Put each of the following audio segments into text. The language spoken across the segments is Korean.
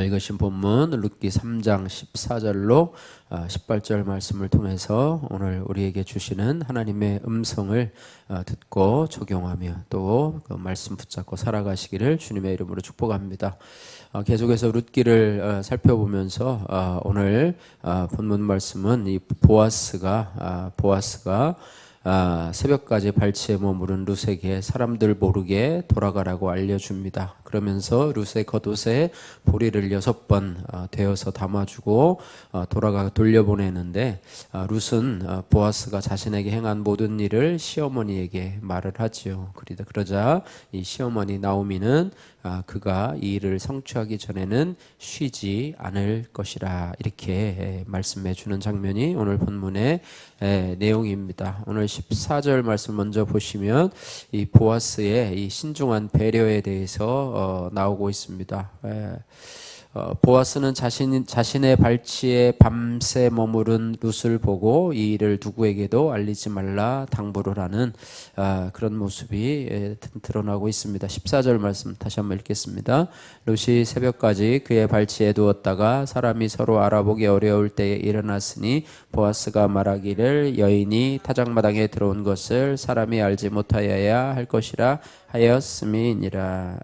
오늘 읽으신 본문 룻기 3장 14절로 18절 말씀을 통해서 오늘 우리에게 주시는 하나님의 음성을 듣고 적용하며 또 그 말씀 붙잡고 살아가시기를 주님의 이름으로 축복합니다. 계속해서 룻기를 살펴보면서 오늘 본문 말씀은 이 보아스가 새벽까지 발치에 머무른 룻에게 사람들 모르게 돌아가라고 알려줍니다. 그러면서 룻의 겉옷에 보리를 6번 되어서 담아주고 돌려보내는데 룻은 보아스가 자신에게 행한 모든 일을 시어머니에게 말을 하지요. 그러자 이 시어머니 나오미는 그가 이 일을 성취하기 전에는 쉬지 않을 것이라 이렇게 말씀해 주는 장면이 오늘 본문의 내용입니다. 오늘 14절 말씀 먼저 보시면 이 보아스의 이 신중한 배려에 대해서 나오고 있습니다. 보아스는 자신의 발치에 밤새 머무른 룻을 보고 이 일을 누구에게도 알리지 말라 당부를 하는 그런 모습이 드러나고 있습니다. 14절 말씀 다시 한번 읽겠습니다. 룻이 새벽까지 그의 발치에 두었다가 사람이 서로 알아보기 어려울 때에 일어났으니 보아스가 말하기를 여인이 타작마당에 들어온 것을 사람이 알지 못하여야 할 것이라 하였음이니라.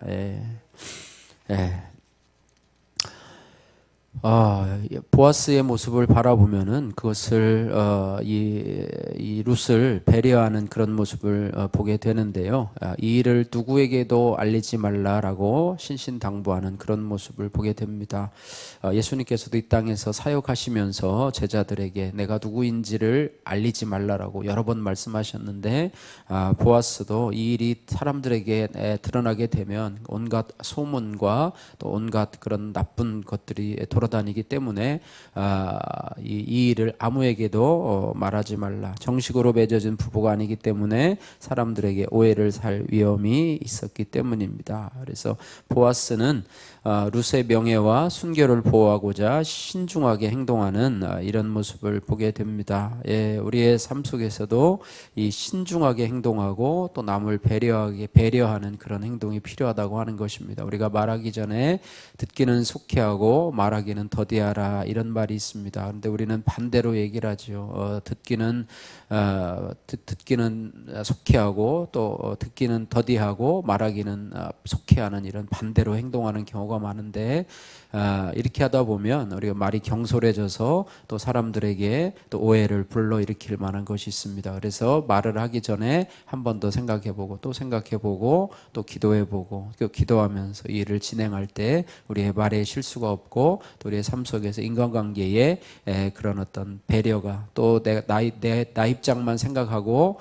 보아스의 모습을 바라보면은 그것을 이 룻을 배려하는 그런 모습을 보게 되는데요. 이 일을 누구에게도 알리지 말라라고 신신당부하는 그런 모습을 보게 됩니다. 예수님께서도 이 땅에서 사역하시면서 제자들에게 내가 누구인지를 알리지 말라라고 여러 번 말씀하셨는데 보아스도 이 일이 사람들에게 드러나게 되면 온갖 소문과 또 온갖 그런 나쁜 것들이 돌아다니기 때문에 이 일을 아무에게도 말하지 말라. 정식으로 맺어진 부부가 아니기 때문에 사람들에게 오해를 살 위험이 있었기 때문입니다. 그래서 보아스는 룻의 명예와 순결을 보호하고자 신중하게 행동하는 이런 모습을 보게 됩니다. 우리의 삶 속에서도 이 신중하게 행동하고 또 남을 배려하는 그런 행동이 필요하다고 하는 것입니다. 우리가 말하기 전에 듣기는 속히하고 말하기는 더디하라 이런 말이 있습니다. 그런데 우리는 반대로 얘기를 하죠. 듣기는 속히하고 또 듣기는 더디하고 말하기는 속히하는 이런 반대로 행동하는 경우가 많은데 이렇게 하다 보면 우리가 말이 경솔해져서 또 사람들에게 또 오해를 불러일으킬 만한 것이 있습니다. 그래서 말을 하기 전에 한 번 더 생각해보고 또 생각해보고 또 기도해보고 기도하면서 이 일을 진행할 때 우리의 말에 실수가 없고 또 우리의 삶 속에서 인간관계에 그런 어떤 배려가 또 나 입장만 생각하고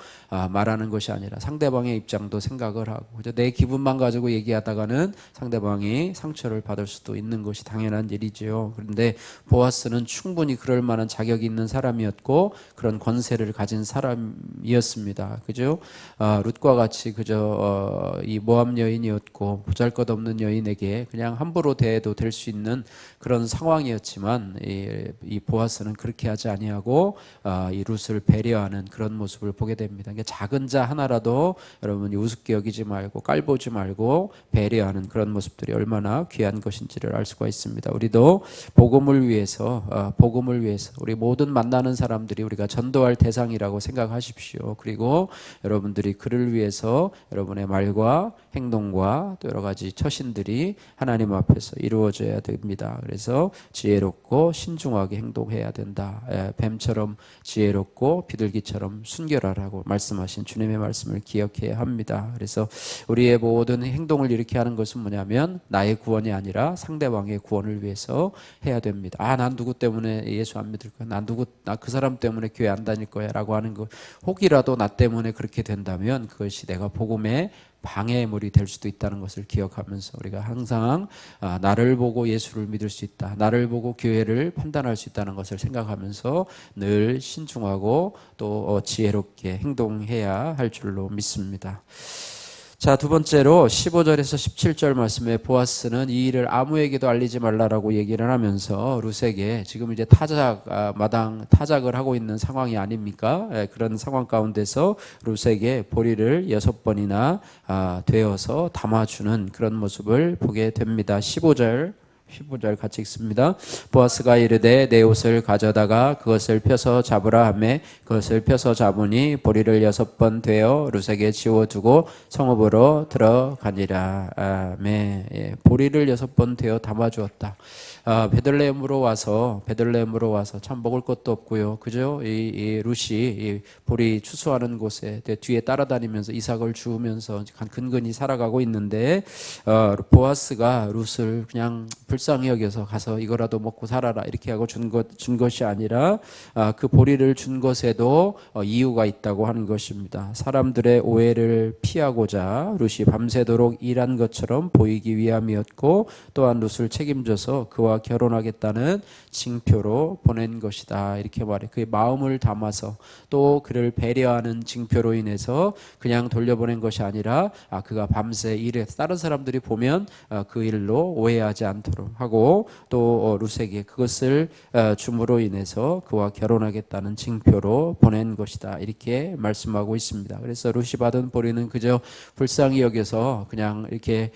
말하는 것이 아니라 상대방의 입장도 생각을 하고 내 기분만 가지고 얘기하다가는 상대방이 상처를 받을 수도 있는 것이 당연한 일이죠. 그런데 보아스는 충분히 그럴 만한 자격이 있는 사람이었고 그런 권세를 가진 사람이었습니다. 그죠? 룻과 같이 그저 이 모압 여인이었고 보잘것없는 여인에게 그냥 함부로 대해도 될 수 있는 그런 상황이었지만 이 보아스는 그렇게 하지 아니하고 이 룻을 배려하는 그런 모습을 보게 됩니다. 그러니까 작은 자 하나라도 여러분이 우습게 여기지 말고 깔보지 말고 배려하는 그런 모습들이 얼마나 귀한 것인지를 알 수가 있습니다. 우리도 복음을 위해서 우리 모든 만나는 사람들이 우리가 전도할 대상이라고 생각하십시오. 그리고 여러분들이 그를 위해서 여러분의 말과 행동과 또 여러 가지 처신들이 하나님 앞에서 이루어져야 됩니다. 그래서 지혜롭고 신중하게 행동해야 된다. 뱀처럼 지혜롭고 비둘기처럼 순결하라고 말씀하신 주님의 말씀을 기억해야 합니다. 그래서 우리의 모든 행동을 이렇게 하는 것은 뭐냐면 나의 구원이 아니라 상대방의 구원을 위해서 해야 됩니다. 난 누구 때문에 예수 안 믿을 거야. 나 그 사람 때문에 교회 안 다닐 거야 라고 하는 것 혹이라도 나 때문에 그렇게 된다면 그것이 내가 복음의 방해물이 될 수도 있다는 것을 기억하면서 우리가 항상 나를 보고 예수를 믿을 수 있다. 나를 보고 교회를 판단할 수 있다는 것을 생각하면서 늘 신중하고 또 지혜롭게 행동해야 할 줄로 믿습니다. 자, 두 번째로 15절에서 17절 말씀에 보아스는 이 일을 아무에게도 알리지 말라라고 얘기를 하면서 룻에게 지금 이제 타작을 하고 있는 상황이 아닙니까? 그런 상황 가운데서 룻에게 보리를 6번이나 되어서 담아주는 그런 모습을 보게 됩니다. 15절 15절 같이 읽습니다. 보아스가 이르되 내 옷을 가져다가 그것을 펴서 잡으라 하매 그것을 펴서 잡으니 보리를 6번 되어 룻에게 지워두고 성읍으로 들어가니라. 아멘. 예, 보리를 6번 되어 담아주었다. 베들레헴으로 와서 참 먹을 것도 없고요. 그죠? 이 룻이 이 보리 추수하는 곳에 뒤에 따라다니면서 이삭을 주우면서 근근히 살아가고 있는데 보아스가 룻을 그냥 불쌍히 여겨서 가서 이거라도 먹고 살아라 이렇게 하고 준 것이 아니라 그 보리를 준 것에도 이유가 있다고 하는 것입니다. 사람들의 오해를 피하고자 룻이 밤새도록 일한 것처럼 보이기 위함이었고 또한 룻을 책임져서 그와 결혼하겠다는 징표로 보낸 것이다 이렇게 말해. 그의 마음을 담아서 또 그를 배려하는 징표로 인해서 그냥 돌려보낸 것이 아니라 그가 밤새 일해서 다른 사람들이 보면 그 일로 오해하지 않도록 하고 또 룻에게 그것을 줌으로 인해서 그와 결혼하겠다는 징표로 보낸 것이다 이렇게 말씀하고 있습니다. 그래서 룻이 받은 보리는 그저 불쌍히 여겨서 그냥 이렇게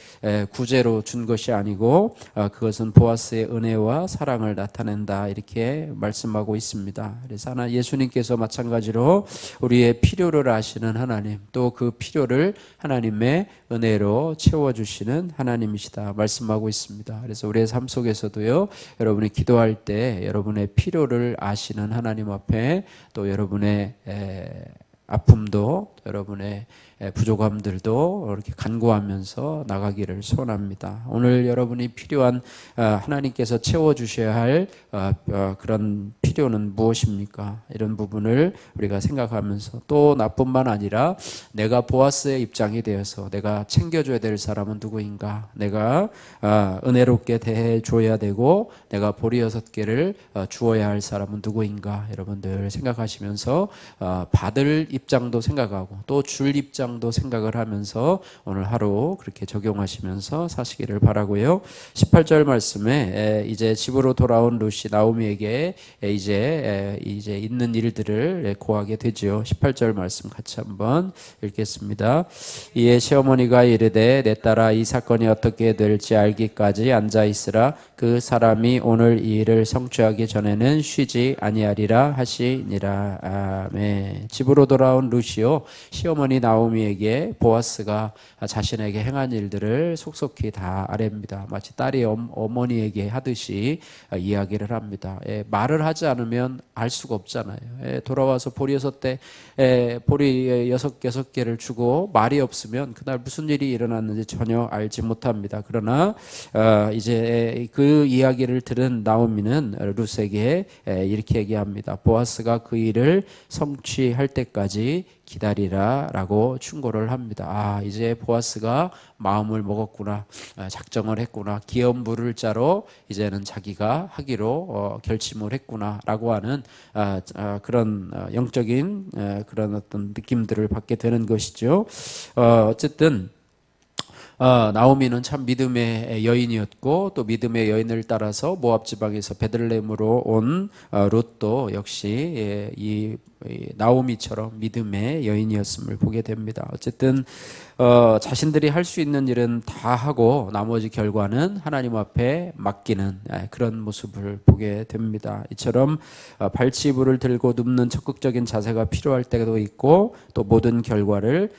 구제로 준 것이 아니고 그것은 보아스의 은혜와 사랑을 나타낸다 이렇게 말씀하고 있습니다. 그래서 예수님께서 마찬가지로 우리의 필요를 아시는 하나님 또 그 필요를 하나님의 은혜로 채워주시는 하나님이시다 말씀하고 있습니다. 그래서 우리의 삶 속에서도요 여러분이 기도할 때 여러분의 필요를 아시는 하나님 앞에 또 여러분의 아픔도 여러분의 부족함들도 이렇게 간구하면서 나가기를 소원합니다. 오늘 여러분이 필요한 하나님께서 채워주셔야 할 그런 필요는 무엇입니까? 이런 부분을 우리가 생각하면서 또 나뿐만 아니라 내가 보아스의 입장이 되어서 내가 챙겨줘야 될 사람은 누구인가? 내가 은혜롭게 대해줘야 되고 내가 보리 6개를 주어야 할 사람은 누구인가? 여러분들 생각하시면서 받을 입장도 생각하고 또 줄 입장도 생각을 하면서 오늘 하루 그렇게 적용하시면서 사시기를 바라고요. 18절 말씀에 이제 집으로 돌아온 룻이 나오미에게 이제 있는 일들을 고하게 되지요. 18절 말씀 같이 한번 읽겠습니다. 이에 시어머니가 이르되 내 딸아 이 사건이 어떻게 될지 알기까지 앉아 있으라. 그 사람이 오늘 이 일을 성취하기 전에는 쉬지 아니하리라 하시니라. 아멘. 집으로 돌아온 룻이요 시어머니 나오미에게 보아스가 자신에게 행한 일들을 속속히 다 아뢰입니다. 마치 딸이 어머니에게 하듯이 이야기를 합니다. 말을 하지 않으면 알 수가 없잖아요. 돌아와서 보리 6개를 주고 말이 없으면 그날 무슨 일이 일어났는지 전혀 알지 못합니다. 그러나 이제 그 이야기를 들은 나오미는 룻에게 이렇게 얘기합니다. 보아스가 그 일을 성취할 때까지 기다리라 라고 충고를 합니다. 이제 보아스가 마음을 먹었구나, 작정을 했구나, 기업물을 자로 이제는 자기가 하기로 결심을 했구나 라고 하는 그런 영적인 그런 어떤 느낌들을 받게 되는 것이죠. 어쨌든 나오미는 참 믿음의 여인이었고 또 믿음의 여인을 따라서 모압 지방에서 베들레헴으로 온 롯도 역시 이 나오미처럼 믿음의 여인이었음을 보게 됩니다. 어쨌든 자신들이 할 수 있는 일은 다 하고 나머지 결과는 하나님 앞에 맡기는 그런 모습을 보게 됩니다. 이처럼 발치부를 들고 눕는 적극적인 자세가 필요할 때도 있고 또 모든 결과를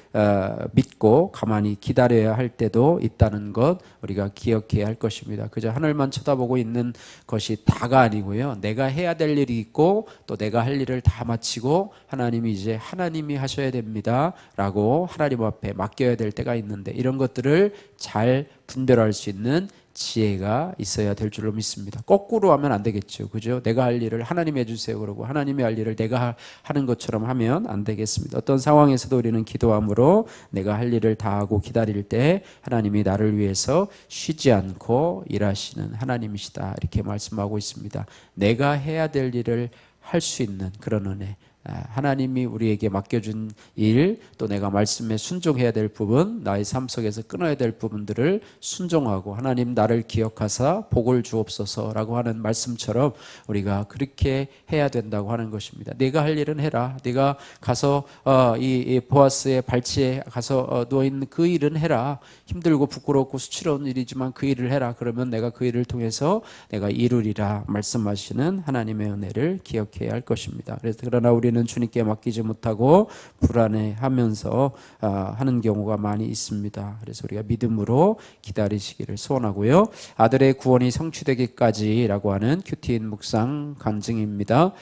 믿고 가만히 기다려야 할 때도 있다는 것 우리가 기억해야 할 것입니다. 그저 하늘만 쳐다보고 있는 것이 다가 아니고요. 내가 해야 될 일이 있고 또 내가 할 일을 다 마치고 하나님이 이제 하나님이 하셔야 됩니다 라고 하나님 앞에 맡겨야 될 때가 있는데 이런 것들을 잘 분별할 수 있는 지혜가 있어야 될 줄로 믿습니다. 거꾸로 하면 안 되겠죠. 그죠? 내가 할 일을 하나님이 해주세요 그러고 하나님이 할 일을 내가 하는 것처럼 하면 안 되겠습니다. 어떤 상황에서도 우리는 기도함으로 내가 할 일을 다 하고 기다릴 때 하나님이 나를 위해서 쉬지 않고 일하시는 하나님이시다 이렇게 말씀하고 있습니다. 내가 해야 될 일을 할 수 있는 그런 은혜, 하나님이 우리에게 맡겨준 일, 또 내가 말씀에 순종해야 될 부분, 나의 삶 속에서 끊어야 될 부분들을 순종하고 하나님 나를 기억하사 복을 주옵소서라고 하는 말씀처럼 우리가 그렇게 해야 된다고 하는 것입니다. 네가 할 일은 해라. 네가 가서 이 보아스의 발치에 가서 누워있는 그 일은 해라. 힘들고 부끄럽고 수치로운 일이지만 그 일을 해라. 그러면 내가 그 일을 통해서 내가 이루리라 말씀하시는 하나님의 은혜를 기억해야 할 것입니다. 그러나 우리는 주님께 맡기지 못하고 불안해하면서 하는 경우가 많이 있습니다. 그래서 우리가 믿음으로 기다리시기를 소원하고요. 아들의 구원이 성취되기까지라고 하는 큐티인 묵상 간증입니다.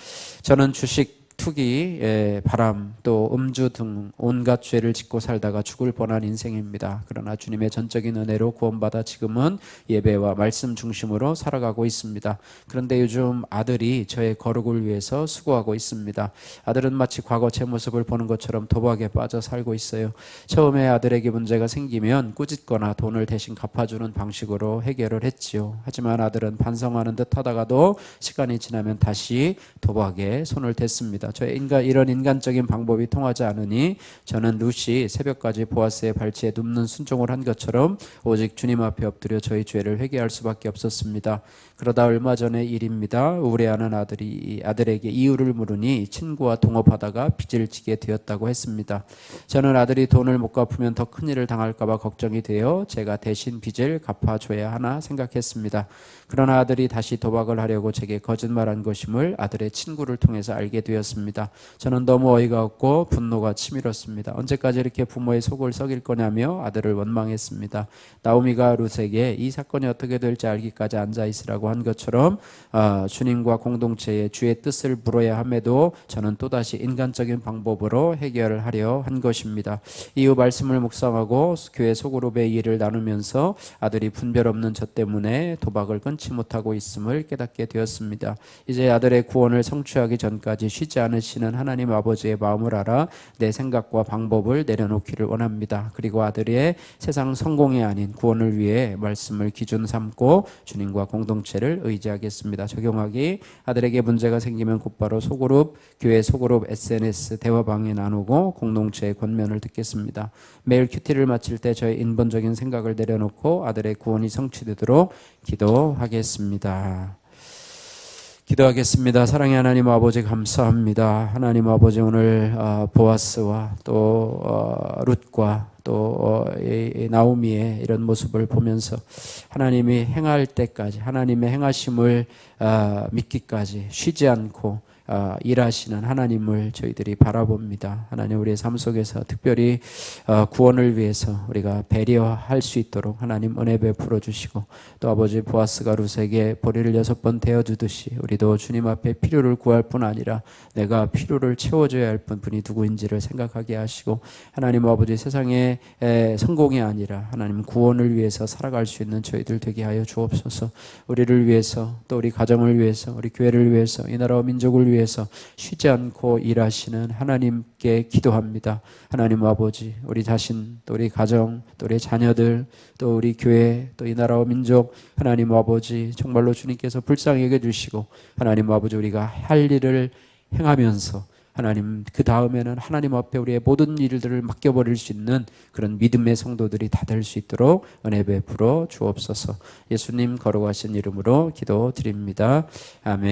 저는 주식, 투기, 바람, 또 음주 등 온갖 죄를 짓고 살다가 죽을 뻔한 인생입니다. 그러나 주님의 전적인 은혜로 구원받아 지금은 예배와 말씀 중심으로 살아가고 있습니다. 그런데 요즘 아들이 저의 거룩을 위해서 수고하고 있습니다. 아들은 마치 과거 제 모습을 보는 것처럼 도박에 빠져 살고 있어요. 처음에 아들에게 문제가 생기면 꾸짖거나 돈을 대신 갚아주는 방식으로 해결을 했지요. 하지만 아들은 반성하는 듯 하다가도 시간이 지나면 다시 도박에 손을 댔습니다. 저의 이런 인간적인 방법이 통하지 않으니 저는 루시 새벽까지 보아스의 발치에 눕는 순종을 한 것처럼 오직 주님 앞에 엎드려 저희 죄를 회개할 수밖에 없었습니다. 그러다 얼마 전의 일입니다. 우울해하는 아들에게 이유를 물으니 친구와 동업하다가 빚을 지게 되었다고 했습니다. 저는 아들이 돈을 못 갚으면 더 큰일을 당할까 봐 걱정이 되어 제가 대신 빚을 갚아줘야 하나 생각했습니다. 그러나 아들이 다시 도박을 하려고 제게 거짓말한 것임을 아들의 친구를 통해서 알게 되었습니다. 저는 너무 어이가 없고 분노가 치밀었습니다. 언제까지 이렇게 부모의 속을 썩일 거냐며 아들을 원망했습니다. 나오미가 룻에게 이 사건이 어떻게 될지 알기까지 앉아있으라고 한 것처럼 주님과 공동체의 주의 뜻을 물어야 함에도 저는 또다시 인간적인 방법으로 해결을 하려 한 것입니다. 이후 말씀을 묵상하고 교회 소그룹의 일을 나누면서 아들이 분별 없는 저 때문에 도박을 끊지 못하고 있음을 깨닫게 되었습니다. 이제 아들의 구원을 성취하기 전까지 쉬지 않으시는 하나님 아버지의 마음을 알아 내 생각과 방법을 내려놓기를 원합니다. 그리고 아들의 세상 성공이 아닌 구원을 위해 말씀을 기준 삼고 주님과 공동체를 의지하겠습니다. 적용하기: 아들에게 문제가 생기면 곧바로 소그룹, 교회 소그룹, SNS 대화방에 나누고 공동체의 권면을 듣겠습니다. 매일 큐티를 마칠 때 저의 인본적인 생각을 내려놓고 아들의 구원이 성취되도록 기도하겠습니다. 기도하겠습니다. 사랑의 하나님 아버지, 감사합니다. 하나님 아버지, 오늘 보아스와 또 룻과 또 나오미의 이런 모습을 보면서 하나님이 행할 때까지, 하나님의 행하심을 믿기까지 쉬지 않고 일하시는 하나님을 저희들이 바라봅니다. 하나님, 우리의 삶 속에서 특별히 구원을 위해서 우리가 배려할 수 있도록 하나님 은혜 베풀어 주시고, 또 아버지 보아스가 룻에게 보리를 6번 데워주듯이 우리도 주님 앞에 필요를 구할 뿐 아니라 내가 필요를 채워줘야 할 분이 누구인지를 생각하게 하시고, 하나님 아버지, 세상의 성공이 아니라 하나님 구원을 위해서 살아갈 수 있는 저희들 되게 하여 주옵소서. 우리를 위해서, 또 우리 가정을 위해서, 우리 교회를 위해서, 이 나라와 민족을 위해서 쉬지 않고 일하시는 하나님께 기도합니다. 하나님 아버지, 우리 자신, 또 우리 가정, 또 우리 자녀들, 또 우리 교회, 또 이 나라와 민족, 하나님 아버지, 정말로 주님께서 불쌍히 여겨주시고, 하나님 아버지, 우리가 할 일을 행하면서 하나님, 그 다음에는 하나님 앞에 우리의 모든 일들을 맡겨버릴 수 있는 그런 믿음의 성도들이 다 될 수 있도록 은혜 베풀어 주옵소서. 예수님 거룩하신 이름으로 기도드립니다. 아멘.